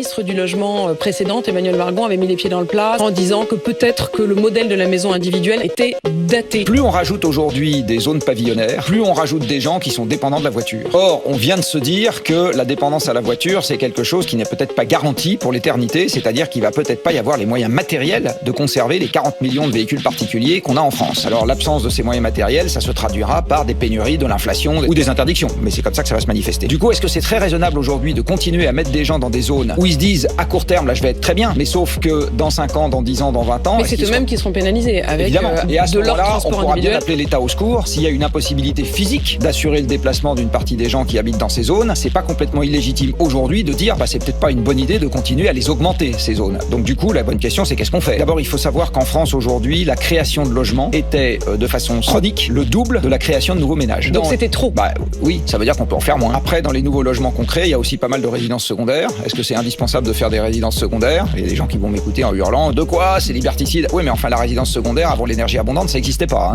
ministre du Logement précédente, Emmanuel Vargon, avait mis les pieds dans le plat en disant que peut-être que le modèle de la maison individuelle était daté. Plus on rajoute aujourd'hui des zones pavillonnaires, plus on rajoute des gens qui sont dépendants de la voiture. Or, on vient de se dire que la dépendance à la voiture, c'est quelque chose qui n'est peut-être pas garanti pour l'éternité, c'est-à-dire qu'il va peut-être pas y avoir les moyens matériels de conserver les 40 millions de véhicules particuliers qu'on a en France. Alors, l'absence de ces moyens matériels, ça se traduira par des pénuries, de l'inflation ou des interdictions. Mais c'est comme ça que ça va se manifester. Du coup, est-ce que c'est très raisonnable aujourd'hui de continuer à mettre des gens dans des zones où ils se disent, à court terme, là, je vais être très bien, mais sauf que dans 5 ans, dans 10 ans, dans 20 ans... Mais c'est eux-mêmes qui seront pénalisés avec et à ce de leur moment-là, on transport pourra individuel. bien appeler l'État au secours. S'il y a une impossibilité physique d'assurer le déplacement d'une partie des gens qui habitent dans ces zones, c'est pas complètement illégitime aujourd'hui de dire, c'est peut-être pas une bonne idée de continuer à les augmenter, ces zones. Donc du coup, la bonne question, c'est qu'est-ce qu'on fait? D'abord, il faut savoir qu'en France, aujourd'hui, la création de logements était de façon chronique le double de la création de nouveaux ménages. Donc c'était trop. Oui, ça veut dire qu'on peut en faire moins. Après, dans les nouveaux logements qu'on crée, il y a aussi pas mal de résidences secondaires. Est-ce que c'est indispensable de faire des résidences secondaires? Il y a des gens qui vont m'écouter en hurlant, de quoi? C'est liberticide. Oui, mais enfin, la résidence secondaire, avant l'énergie abondante, ça n'existait pas.